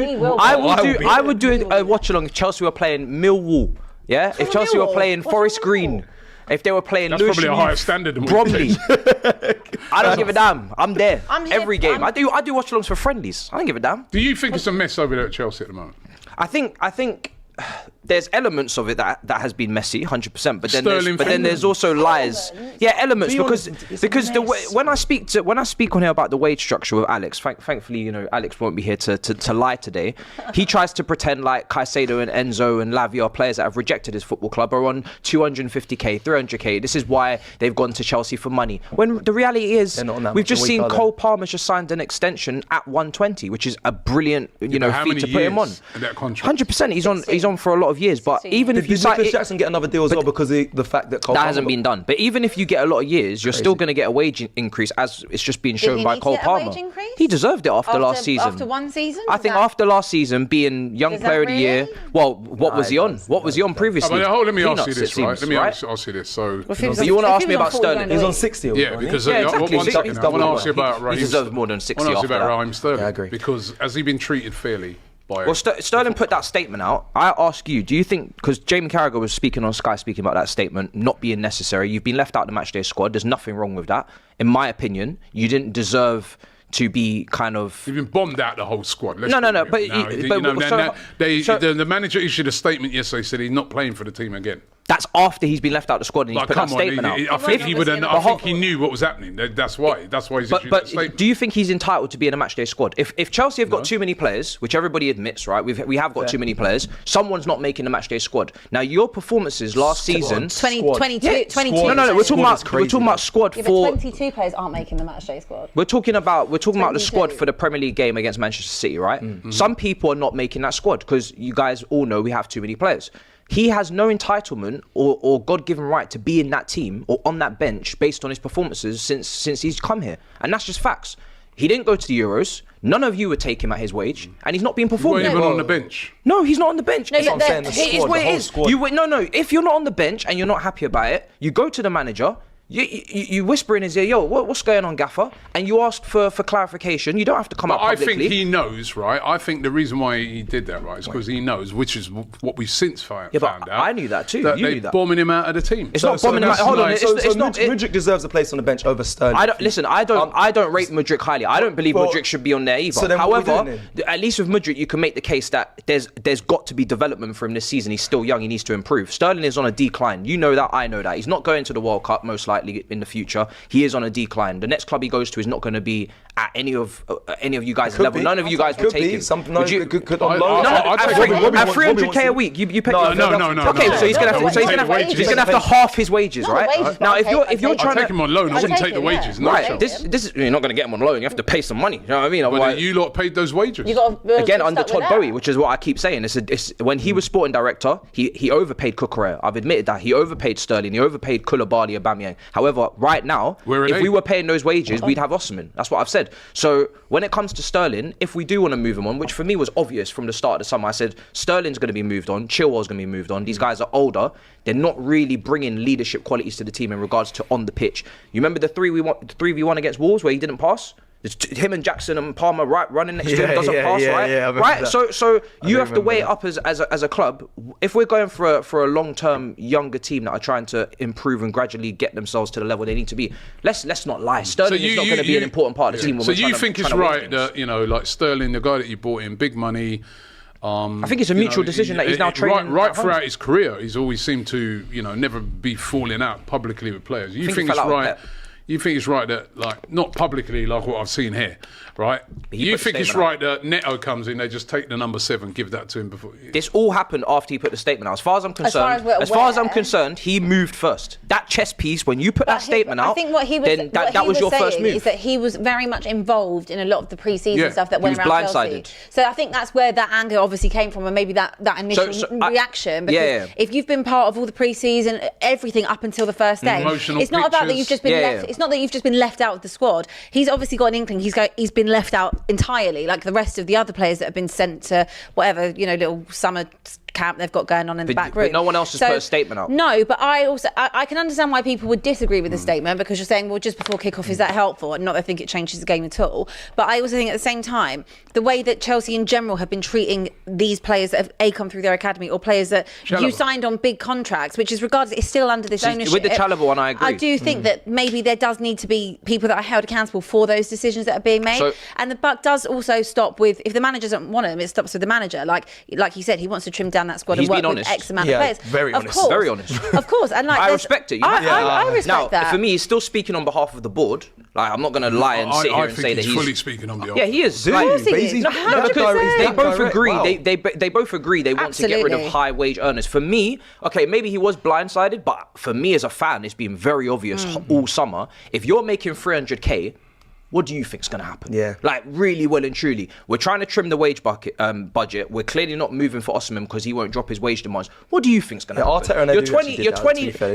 I would do a watch along if Chelsea were playing Millwall. Yeah, if Chelsea were playing Forest Green. If they were playing That's probably a higher standard than Bromley. I don't give a damn. I'm there. Every game. I do watch alongs for friendlies. I don't give a damn. Do you think it's a mess over there at Chelsea at the moment? I think there's elements of it that has been messy, 100%. But then there's also lies. Yeah, elements because the way, when I speak on here about the wage structure with Alex, thankfully Alex won't be here to lie today. He tries to pretend like Caicedo and Enzo and Lavia are players that have rejected his football club are on 250k, 300k. This is why they've gone to Chelsea for money. When the reality is, we've just seen Cole Palmer's just signed an extension at 120, which is a brilliant feat to put him on. 100%. He's on for a lot of years, but even if you Nicholas Jackson get another deal as well because of the fact that Cole that hasn't been done. But even if you get a lot of years, you're still going to get a wage increase, as it's just being shown by Cole Palmer. He deserved it after last season. After one season, I think after last season, being Young Player of the Year. Well, what was he on? What was he on previously? Let me ask you this, right? Let me ask you this. So you want to ask me about Sterling? He's on 60. Yeah, because one second, I want to ask you about Raheem. He deserves more than 60. I want to ask you about Raheem Sterling. I agree. Because has he been treated fairly? Well, Sterling put that statement out. I ask you, do you think, because Jamie Carragher was speaking on Sky, speaking about that statement not being necessary, you've been left out of the matchday squad, there's nothing wrong with that. In my opinion, you didn't deserve to be kind of... You've been bombed out the whole squad. No, but the manager issued a statement yesterday, said he's not playing for the team again. That's after he's been left out of the squad and he's put that statement out. I think he knew what was happening. That's why he's issued that statement. Do you think he's entitled to be in a matchday squad? If Chelsea have got too many players, which everybody admits, right? We have got too many players. Someone's not making the matchday squad. Now your performances last season, 22. No. We're talking about squad for 22 players aren't making the matchday squad. We're talking about the squad for the Premier League game against Manchester City, right? Mm-hmm. Some people are not making that squad because you guys all know we have too many players. He has no entitlement or God-given right to be in that team or on that bench based on his performances since he's come here. And that's just facts. He didn't go to the Euros. None of you would take him at his wage, and he's not being performed. He wasn't even on the bench. No, he's not on the bench. No, It is what it is. If you're not on the bench and you're not happy about it, you go to the manager. You whisper in his ear, yo, what's going on, Gaffer? And you ask for clarification. You don't have to come out publicly. I think he knows, right? I think the reason why he did that, right, is because he knows, which is what we've since found out. I knew that too. You knew that. Bombing him out of the team. It's not bombing him out. Hold on. Mudryk deserves a place on the bench over Sterling. I don't rate Mudryk highly. I don't believe Mudryk should be on there either. However, at least with Mudryk, you can make the case that there's got to be development for him this season. He's still young. He needs to improve. Sterling is on a decline. You know that. I know that. He's not going to the World Cup most likely in the future. He is on a decline. The next club he goes to is not going to be at any of you guys' level. None of you guys would take him. At 300k a week, you pay. No. Okay, so he's going to have to half his wages, right? Now, if you're trying to take him on loan, I wouldn't take the wages. Right. This is you're not going to get him on loan. You have to pay some money. You know what I mean? But you lot paid those wages again under Todd Boehly, which is what I keep saying. It's when he was sporting director, he overpaid Cucurella. I've admitted that he overpaid Sterling. He overpaid Koulibaly, Aubameyang. However, right now, if we were paying those wages, we'd have Osimhen. That's what I've said. So when it comes to Sterling, if we do want to move him on, which for me was obvious from the start of the summer, I said Sterling's going to be moved on, Chilwell's going to be moved on. These guys are older. They're not really bringing leadership qualities to the team in regards to on the pitch. You remember the 3v1 against Wolves where he didn't pass? It's him and Jackson and Palmer running next to him, doesn't pass, right? Right. So you have to weigh it up as a club. If we're going for a long-term younger team that are trying to improve and gradually get themselves to the level they need to be, let's not lie. Sterling is not going to be an important part of the team. So you think it's right that like Sterling, the guy that you bought in, big money. I think it's a mutual decision that he's now training. Right throughout his career, he's always seemed to never be falling out publicly with players. You think it's right? You think it's right that, not publicly like what I've seen here, right? You think it's right that Neto comes in, they just take the number 7, give that to him before? This all happened after he put the statement out. As far as I'm concerned, he moved first. That chess piece, when you put that statement out, I think that was your first move. Is that he was very much involved in a lot of the pre-season stuff that went around Chelsea. So I think that's where that anger obviously came from, and maybe that initial reaction. Because if you've been part of all the pre-season, everything up until the first day, it's not about that you've just been left. It's not that you've just been left out of the squad. He's obviously got an inkling. He's been left out entirely, like the rest of the other players that have been sent to whatever little summer camp they've got going on in the back room. But no one else has put a statement out. No, but I can understand why people would disagree with the statement, because you're saying, well, just before kickoff, is that helpful? And not that I think it changes the game at all. But I also think at the same time, the way that Chelsea in general have been treating these players that have come through their academy, or players that you signed on big contracts, which is regardless, it's still under this ownership. With the Chalobah one, I agree. I do think that maybe there does need to be people that are held accountable for those decisions that are being made. And the buck does also stop with, if the manager doesn't want him, it stops with the manager. Like he said, he wants to trim down that squad and work with X amount of players. Very honest. Course, very honest. Of course. And like, I respect it. I respect that. For me, he's still speaking on behalf of the board. Like, I'm not going to lie and sit here and say that he's fully speaking on behalf. Yeah, he is. Of course he is. They both agree. Wow. They both agree they want to get rid of high wage earners. For me, okay, maybe he was blindsided, but for me as a fan, it's been very obvious all summer. If you're making 300k, what do you think's going to happen? Yeah. Like, really well and truly. We're trying to trim the wage budget. We're clearly not moving for Osimhen because he won't drop his wage demands. What do you think's going to happen?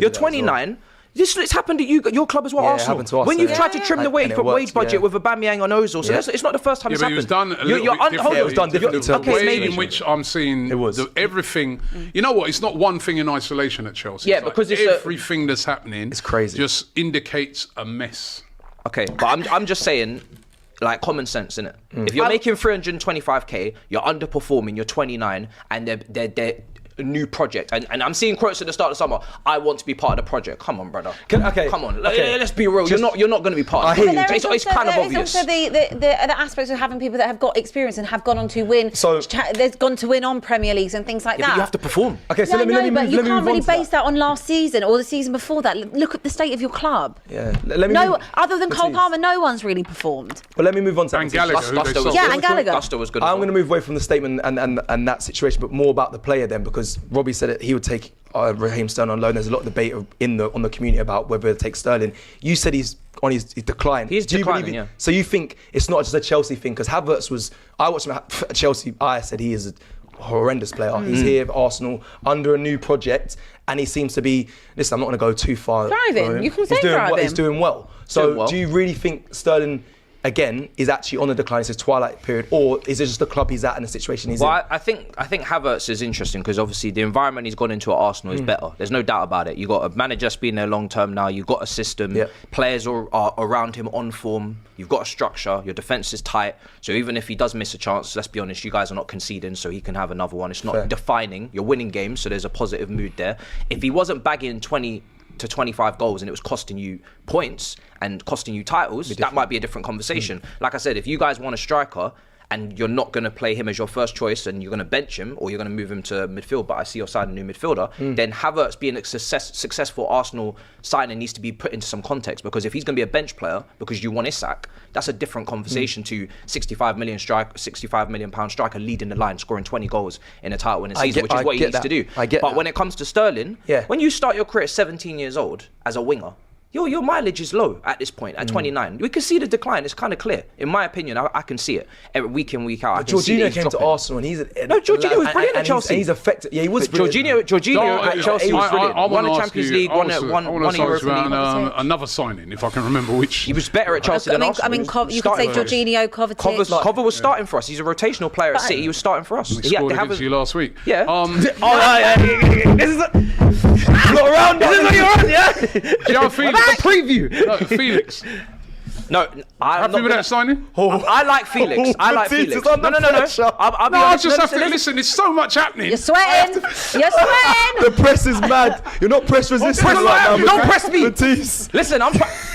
You're 29. This happened at your club as well, Arsenal. Happened to us, when you've tried to trim the wage budget with Aubameyang and Ozil, so it's not the first time it's happened. It was done a little bit differently. It was done differently. The way in which I'm seeing everything. You know what? It's not one thing in isolation at Chelsea. Yeah, because everything that's happening. It's crazy. Just indicates a mess. Okay, but I'm just saying, like, common sense, innit? If you're making 325k, you're underperforming, you're 29, and they're a new project, and I'm seeing quotes at the start of the summer. I want to be part of the project. Come on, brother. Come on. Let's be real. You're not going to be part of it. It's kind of obvious. There's also the aspects of having people that have got experience and have gone on to win. So they've gone to win on Premier Leagues and things like that. But you have to perform. Okay, so let me but you can't really base that on last season or the season before that. Look at the state of your club. Yeah. Other than Cole Palmer, no one's really performed. But let me move on to and Gallagher. And Gallagher. Gusto was good. I'm going to move away from the statement and that situation, but more about the player then, because Robbie said it. He would take Raheem Sterling on loan. There's a lot of debate on the community about whether to take Sterling. You said he's on his decline. He's declining, yeah. So you think it's not just a Chelsea thing? Because Havertz was... I watched him at Chelsea. I said he is a horrendous player. He's here at Arsenal under a new project, and he seems to be... Listen, I'm not going to go too far. Thriving. You can say thriving. He's doing well. So do you really think Sterling... again, is actually on the decline, it's his twilight period, or is it just the club he's at and the situation he's in? Well, I think Havertz is interesting because obviously the environment he's gone into at Arsenal is better. There's no doubt about it. You've got a manager that's been there long term now. You've got a system. Yep. Players are around him on form. You've got a structure. Your defence is tight. So even if he does miss a chance, let's be honest, you guys are not conceding, so he can have another one. It's not defining. You're winning games, so there's a positive mood there. If he wasn't bagging 20 to 25 goals and it was costing you points and costing you titles, that might be a different conversation. Like I said, if you guys want a striker and you're not going to play him as your first choice and you're going to bench him or you're going to move him to midfield, but I see you're signing a new midfielder, then Havertz being a successful Arsenal signing needs to be put into some context, because if he's going to be a bench player because you want Isak, that's a different conversation to 65 million pound striker leading the line, scoring 20 goals in a title winning season, which is what he needs to do. But when it comes to Sterling, when you start your career at 17 years old as a winger, your mileage is low at this point, at 29. We can see the decline. It's kind of clear. In my opinion, I can see it every week in, week out. But Jorginho came to Arsenal and he's... No, Jorginho was brilliant at Chelsea. And he's effective. Yeah, he was brilliant. Jorginho at Chelsea was brilliant. Won the Champions League, won a Europa League. Another signing, if I can remember which. He was better at Chelsea than Arsenal. I mean, you could say Jorginho, Kovacic. Cover was starting for us. He's a rotational player at City. He was starting for us. He scored against you last week. Yeah. This is... Not around. This is what you're on, yeah? Felix. A preview. No, Felix. No, I'm happy with that signing. I like Felix. I like Felix. No. I just have to listen. There's so much happening. You're sweating. The press is mad. You're not press resistant right now. Don't press me. Matisse. Listen, how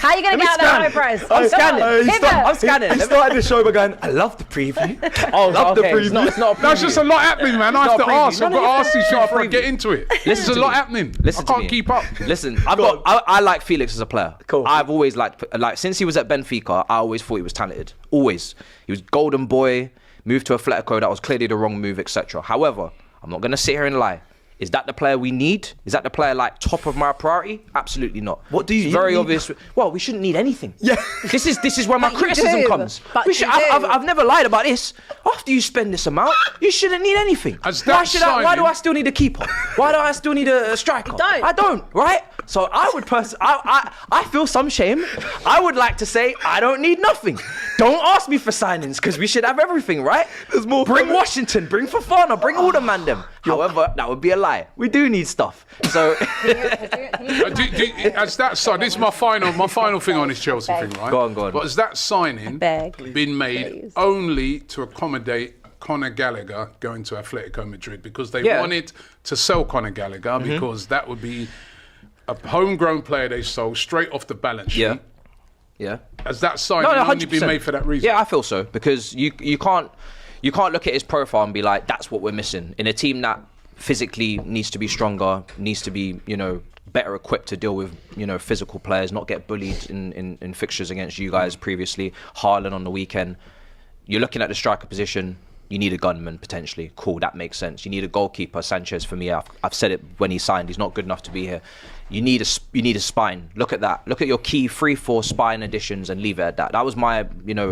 are you going to get out that high press? I'm scanning. He started the show by going, I love the preview. Love the preview. It's not a preview. There's just a lot happening, man. I have to ask. I've got to ask you before I get into it. There's a lot happening. I can't keep up. Listen, I like Felix as a player. Cool. I've always liked, since he was at Benfica, I always thought he was talented. Always. He was golden boy, moved to Atletico, that was clearly the wrong move, etc. However, I'm not going to sit here and lie. Is that the player we need? Is that the player top of my priority? Absolutely not. What do you need? Very obvious. Well, we shouldn't need anything. Yeah. This is where my criticism comes. I've never lied about this. After you spend this amount, you shouldn't need anything. Why do I still need a keeper? Why do I still need a striker? I don't, right? So I would I feel some shame. I would like to say I don't need nothing. Don't ask me for signings because we should have everything, right? There's more. Bring Washington, bring Fofana, bring all the man them. However, that would be a lie. We do need stuff. So as that sign, this is my final thing on this Chelsea thing, right? Go on. But has that signing been made only to accommodate Conor Gallagher going to Atletico Madrid because they wanted to sell Conor Gallagher because that would be a homegrown player they sold straight off the balance sheet? Yeah. Has that signing only been made for that reason? Yeah, I feel so because you can't look at his profile and be like, that's what we're missing in a team that physically needs to be stronger, needs to be better equipped to deal with physical players, not get bullied in fixtures against you guys previously. Haaland on the weekend. You're looking at the striker position. You need a gunman potentially. Cool, that makes sense. You need a goalkeeper. Sanchez for me. I've said it when he signed. He's not good enough to be here. You need a spine. Look at that. Look at your key 3-4 spine additions and leave it at that. That was my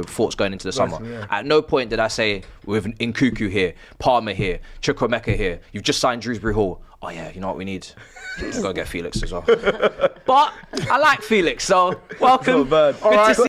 thoughts going into the summer. Yeah. At no point did I say with Nkuku here, Palmer here, Chukwuemeka here. You've just signed Dewsbury Hall. Oh yeah, you know what we need? We've got to get Felix as well. But I like Felix, so welcome. All right.